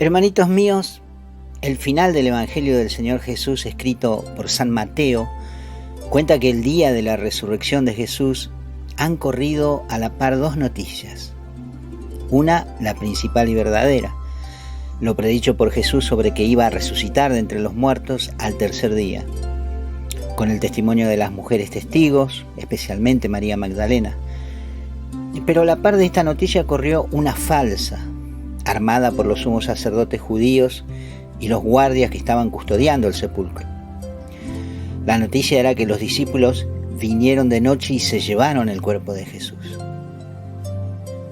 Hermanitos míos, el final del Evangelio del Señor Jesús, escrito por San Mateo, cuenta que el día de la resurrección de Jesús han corrido a la par dos noticias. Una, la principal y verdadera, lo predicho por Jesús sobre que iba a resucitar de entre los muertos al tercer día, con el testimonio de las mujeres testigos, especialmente María Magdalena. Pero a la par de esta noticia corrió una falsa, armada por los sumos sacerdotes judíos y los guardias que estaban custodiando el sepulcro. La noticia era que los discípulos vinieron de noche y se llevaron el cuerpo de Jesús.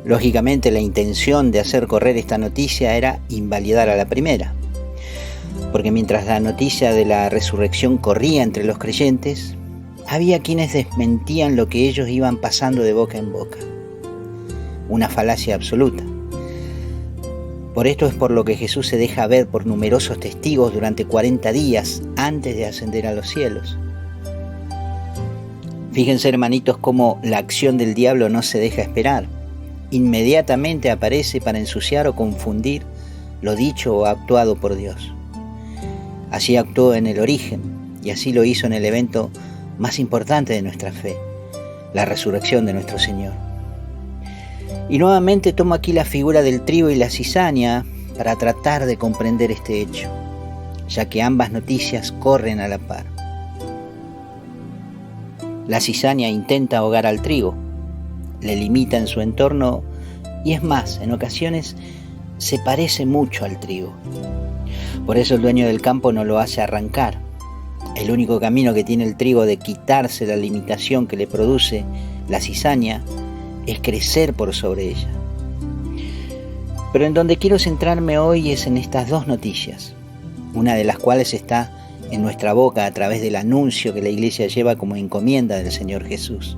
Lógicamente, la intención de hacer correr esta noticia era invalidar a la primera, porque mientras la noticia de la resurrección corría entre los creyentes, había quienes desmentían lo que ellos iban pasando de boca en boca. Una falacia absoluta. Por esto es por lo que Jesús se deja ver por numerosos testigos durante 40 días antes de ascender a los cielos. Fíjense, hermanitos, cómo la acción del diablo no se deja esperar. Inmediatamente aparece para ensuciar o confundir lo dicho o actuado por Dios. Así actuó en el origen y así lo hizo en el evento más importante de nuestra fe, la resurrección de nuestro Señor. Y nuevamente tomo aquí la figura del trigo y la cizaña para tratar de comprender este hecho, ya que ambas noticias corren a la par. La cizaña intenta ahogar al trigo, le limita en su entorno y es más, en ocasiones se parece mucho al trigo. Por eso el dueño del campo no lo hace arrancar. El único camino que tiene el trigo de quitarse la limitación que le produce la cizaña es crecer por sobre ella. Pero en donde quiero centrarme hoy es en estas dos noticias, una de las cuales está en nuestra boca a través del anuncio que la Iglesia lleva como encomienda del Señor Jesús.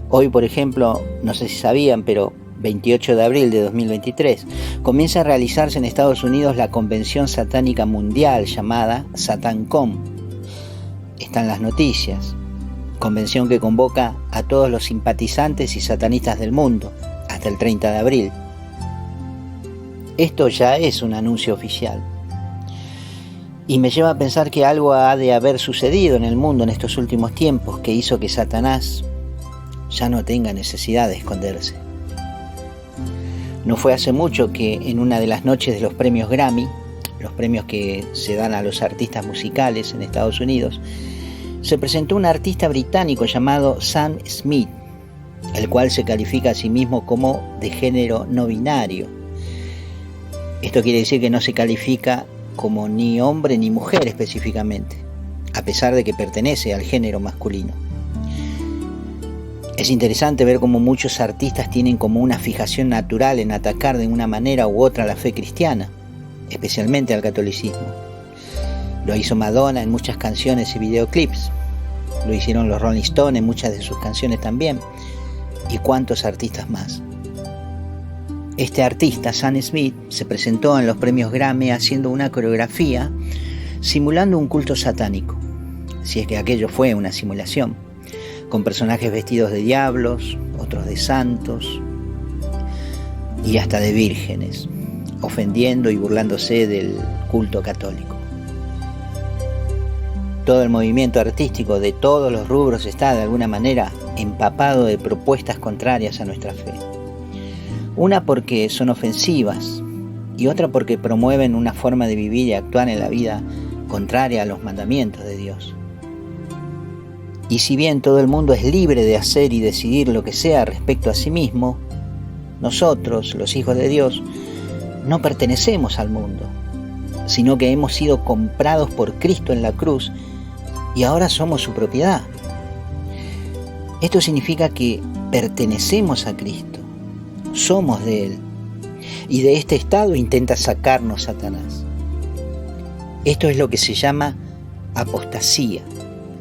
Hoy, por ejemplo, no sé si sabían, pero 28 de abril de 2023, comienza a realizarse en Estados Unidos la Convención Satánica Mundial llamada SatanCon. Están las noticias. Convención que convoca a todos los simpatizantes y satanistas del mundo hasta el 30 de abril. Esto ya es un anuncio oficial. Y me lleva a pensar que algo ha de haber sucedido en el mundo en estos últimos tiempos que hizo que Satanás ya no tenga necesidad de esconderse. No fue hace mucho que en una de las noches de los premios Grammy, los premios que se dan a los artistas musicales en Estados Unidos, se presentó un artista británico llamado Sam Smith, el cual se califica a sí mismo como de género no binario. Esto quiere decir que no se califica como ni hombre ni mujer específicamente, a pesar de que pertenece al género masculino. Es interesante ver cómo muchos artistas tienen como una fijación natural en atacar de una manera u otra a la fe cristiana, especialmente al catolicismo. Lo hizo Madonna en muchas canciones y videoclips. Lo hicieron los Rolling Stones en muchas de sus canciones también. Y cuántos artistas más. Este artista, Sam Smith, se presentó en los premios Grammy haciendo una coreografía simulando un culto satánico, si es que aquello fue una simulación, con personajes vestidos de diablos, otros de santos y hasta de vírgenes, ofendiendo y burlándose del culto católico. Todo el movimiento artístico de todos los rubros está de alguna manera empapado de propuestas contrarias a nuestra fe. Una porque son ofensivas y otra porque promueven una forma de vivir y actuar en la vida contraria a los mandamientos de Dios. Y si bien todo el mundo es libre de hacer y decidir lo que sea respecto a sí mismo, nosotros, los hijos de Dios, no pertenecemos al mundo, sino que hemos sido comprados por Cristo en la cruz y ahora somos su propiedad. Esto significa que pertenecemos a Cristo, somos de Él, y de este estado intenta sacarnos Satanás. Esto es lo que se llama apostasía,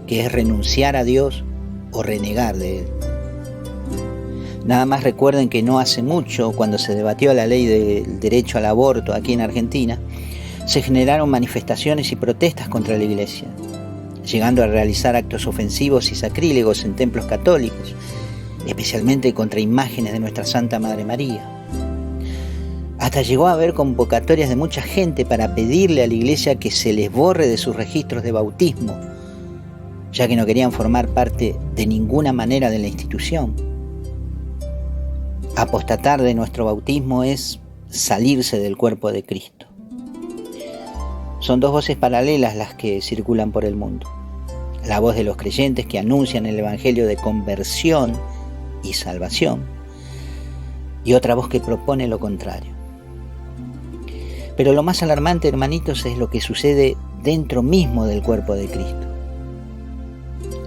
que es renunciar a Dios o renegar de Él. Nada más recuerden que no hace mucho, cuando se debatió la ley del derecho al aborto aquí en Argentina, se generaron manifestaciones y protestas contra la Iglesia, llegando a realizar actos ofensivos y sacrílegos en templos católicos, especialmente contra imágenes de nuestra Santa Madre María. Hasta llegó a haber convocatorias de mucha gente para pedirle a la iglesia que se les borre de sus registros de bautismo, ya que no querían formar parte de ninguna manera de la institución. Apostatar de nuestro bautismo es salirse del cuerpo de Cristo. Son dos voces paralelas las que circulan por el mundo. La voz de los creyentes que anuncian el evangelio de conversión y salvación, y otra voz que propone lo contrario. Pero lo más alarmante, hermanitos, es lo que sucede dentro mismo del cuerpo de Cristo.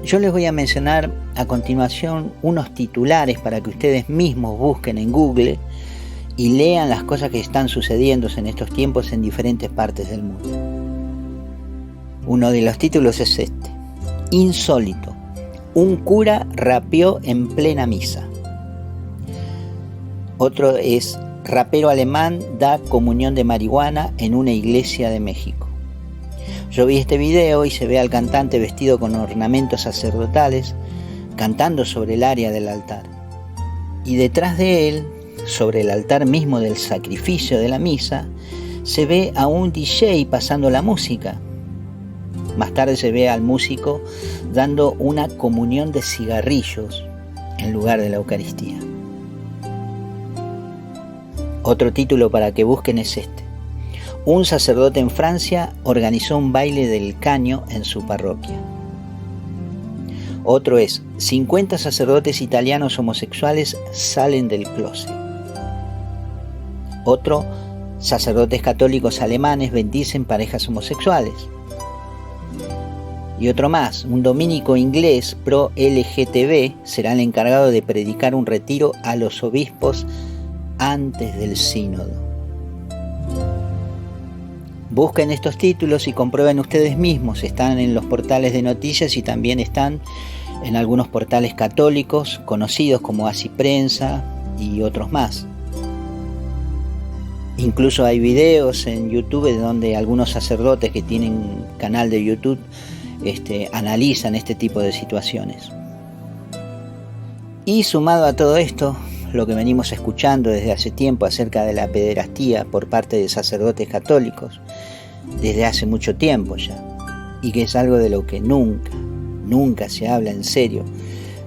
Yo les voy a mencionar a continuación unos titulares para que ustedes mismos busquen en Google y lean las cosas que están sucediendo en estos tiempos en diferentes partes del mundo. Uno de los títulos es este: insólito, un cura rapeó en plena misa. Otro es: rapero alemán da comunión de marihuana en una iglesia de México. Yo vi este video y se ve al cantante vestido con ornamentos sacerdotales, cantando sobre el área del altar. Y detrás de él, sobre el altar mismo del sacrificio de la misa, se ve a un DJ pasando la música. Más tarde se ve al músico dando una comunión de cigarrillos en lugar de la Eucaristía. Otro título para que busquen es este: un sacerdote en Francia organizó un baile del caño en su parroquia. Otro es: 50 sacerdotes italianos homosexuales salen del closet. Otro: sacerdotes católicos alemanes bendicen parejas homosexuales. Y otro más: un dominico inglés pro LGTB será el encargado de predicar un retiro a los obispos antes del sínodo. Busquen estos títulos y comprueben ustedes mismos. Están en los portales de noticias y también están en algunos portales católicos conocidos como Así Prensa y otros más. Incluso hay videos en YouTube donde algunos sacerdotes que tienen canal de YouTube analizan este tipo de situaciones. Y sumado a todo esto, lo que venimos escuchando desde hace tiempo acerca de la pederastía por parte de sacerdotes católicos, desde hace mucho tiempo ya, y que es algo de lo que nunca se habla en serio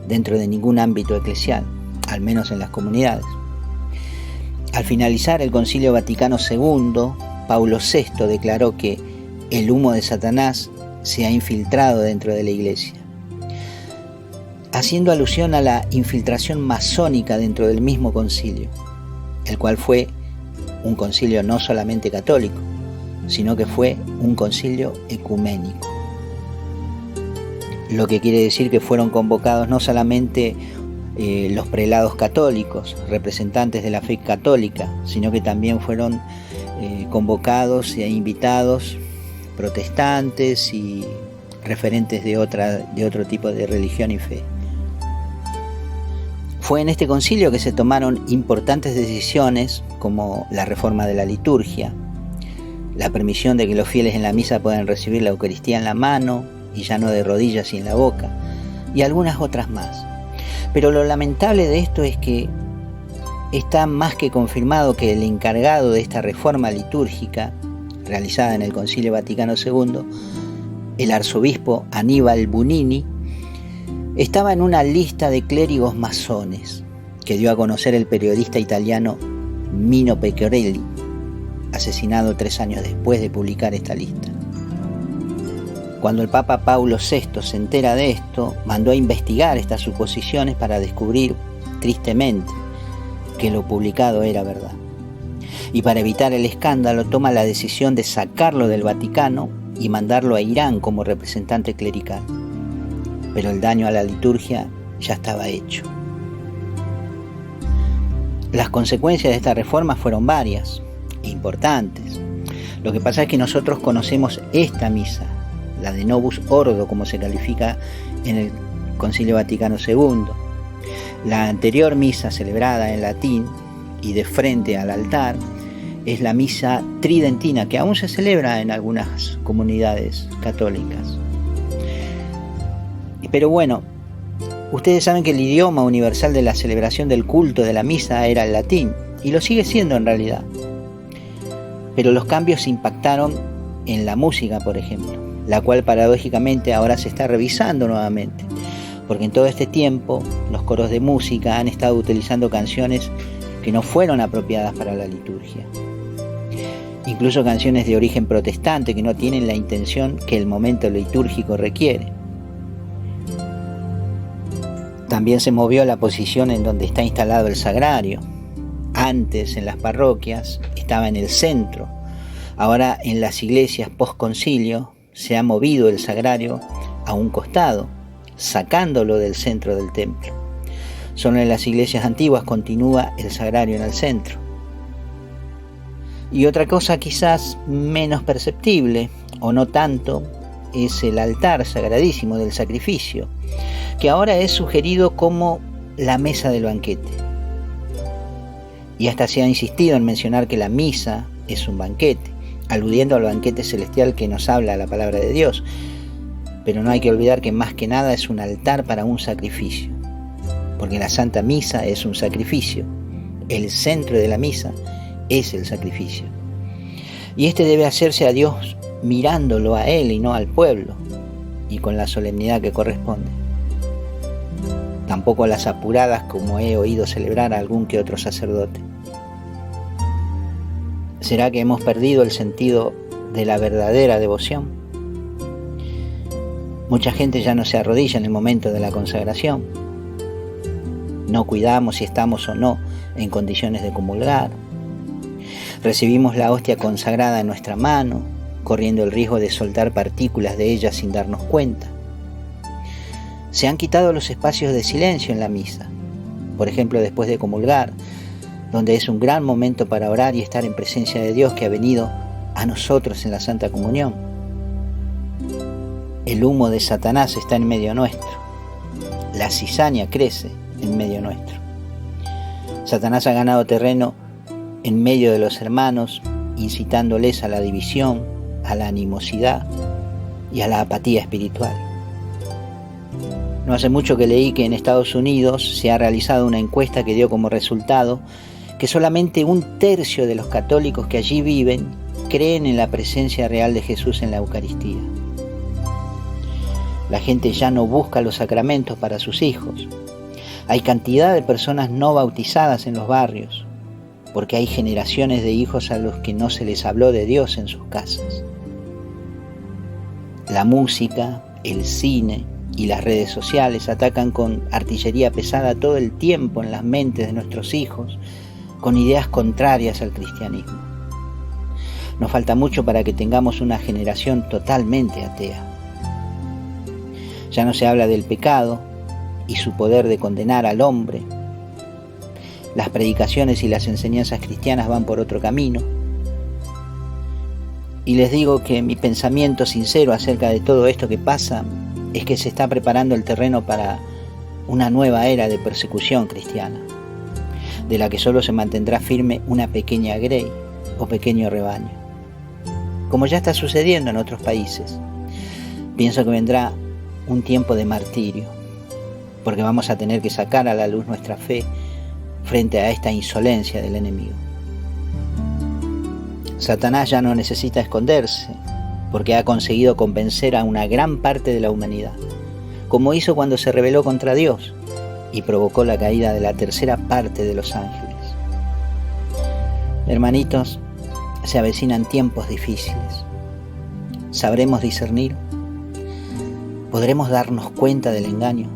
dentro de ningún ámbito eclesial, al menos en las comunidades. Al finalizar el Concilio Vaticano II, Paulo VI declaró que el humo de Satanás se ha infiltrado dentro de la Iglesia, haciendo alusión a la infiltración masónica dentro del mismo concilio, el cual fue un concilio no solamente católico, sino que fue un concilio ecuménico. Lo que quiere decir que fueron convocados no solamente los prelados católicos, representantes de la fe católica, sino que también fueron convocados e invitados protestantes y referentes de otro tipo de religión y fe. Fue en este concilio que se tomaron importantes decisiones como la reforma de la liturgia, la permisión de que los fieles en la misa puedan recibir la Eucaristía en la mano y ya no de rodillas y en la boca, y algunas otras más. Pero lo lamentable de esto es que está más que confirmado que el encargado de esta reforma litúrgica, realizada en el Concilio Vaticano II, el arzobispo Aníbal Bunini, estaba en una lista de clérigos masones que dio a conocer el periodista italiano Mino Pecorelli, asesinado 3 años después de publicar esta lista. Cuando el Papa Paulo VI se entera de esto, mandó a investigar estas suposiciones para descubrir, tristemente, que lo publicado era verdad. Y para evitar el escándalo, toma la decisión de sacarlo del Vaticano y mandarlo a Irán como representante clerical. Pero el daño a la liturgia ya estaba hecho. Las consecuencias de esta reforma fueron varias e importantes. Lo que pasa es que nosotros conocemos esta misa, la de Novus Ordo, como se califica en el Concilio Vaticano II. La anterior misa, celebrada en latín y de frente al altar, es la misa tridentina, que aún se celebra en algunas comunidades católicas. Pero bueno, ustedes saben que el idioma universal de la celebración del culto de la misa era el latín, y lo sigue siendo en realidad. Pero los cambios impactaron en la música, por ejemplo, la cual paradójicamente ahora se está revisando nuevamente, porque en todo este tiempo los coros de música han estado utilizando canciones que no fueron apropiadas para la liturgia. Incluso canciones de origen protestante que no tienen la intención que el momento litúrgico requiere. También se movió la posición en donde está instalado el sagrario. Antes, en las parroquias, estaba en el centro. Ahora, en las iglesias post-concilio, se ha movido el sagrario a un costado, sacándolo del centro del templo. Solo en las iglesias antiguas continúa el sagrario en el centro. Y otra cosa quizás menos perceptible, o no tanto, es el altar sagradísimo del sacrificio, que ahora es sugerido como la mesa del banquete. Y hasta se ha insistido en mencionar que la misa es un banquete, aludiendo al banquete celestial que nos habla la palabra de Dios. Pero no hay que olvidar que más que nada es un altar para un sacrificio, porque la Santa Misa es un sacrificio. El centro de la misa es el sacrificio. Y este debe hacerse a Dios mirándolo a Él y no al pueblo, y con la solemnidad que corresponde. Tampoco a las apuradas como he oído celebrar a algún que otro sacerdote. ¿Será que hemos perdido el sentido de la verdadera devoción? Mucha gente ya no se arrodilla en el momento de la consagración. No cuidamos si estamos o no en condiciones de comulgar. Recibimos la hostia consagrada en nuestra mano, corriendo el riesgo de soltar partículas de ella sin darnos cuenta. Se han quitado los espacios de silencio en la misa, por ejemplo después de comulgar, donde es un gran momento para orar y estar en presencia de Dios que ha venido a nosotros en la Santa Comunión. El humo de Satanás está en medio nuestro. La cizaña crece en medio nuestro. Satanás ha ganado terreno en medio de los hermanos, incitándoles a la división, a la animosidad y a la apatía espiritual. No hace mucho que leí que en Estados Unidos se ha realizado una encuesta que dio como resultado que solamente 1/3 de los católicos que allí viven creen en la presencia real de Jesús en la Eucaristía. La gente ya no busca los sacramentos para sus hijos. Hay cantidad de personas no bautizadas en los barrios, porque hay generaciones de hijos a los que no se les habló de Dios en sus casas. La música, el cine y las redes sociales atacan con artillería pesada todo el tiempo en las mentes de nuestros hijos, con ideas contrarias al cristianismo. Nos falta mucho para que tengamos una generación totalmente atea. Ya no se habla del pecado y su poder de condenar al hombre. Las predicaciones y las enseñanzas cristianas van por otro camino. Y les digo que mi pensamiento sincero acerca de todo esto que pasa es que se está preparando el terreno para una nueva era de persecución cristiana, de la que solo se mantendrá firme una pequeña grey o pequeño rebaño, como ya está sucediendo en otros países. Pienso que vendrá un tiempo de martirio, porque vamos a tener que sacar a la luz nuestra fe frente a esta insolencia del enemigo. Satanás ya no necesita esconderse, porque ha conseguido convencer a una gran parte de la humanidad, como hizo cuando se rebeló contra Dios y provocó la caída de la 1/3 parte de los ángeles. Hermanitos, se avecinan tiempos difíciles. ¿Sabremos discernir? ¿Podremos darnos cuenta del engaño?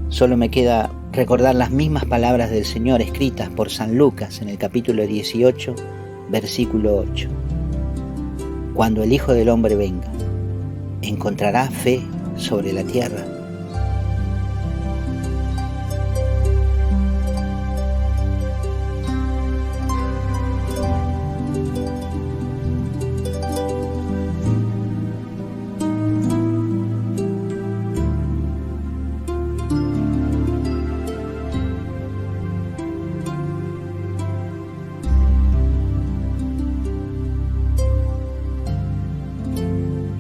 Solo me queda recordar las mismas palabras del Señor escritas por San Lucas en el capítulo 18, versículo 8. Cuando el Hijo del Hombre venga, ¿encontrará fe sobre la tierra?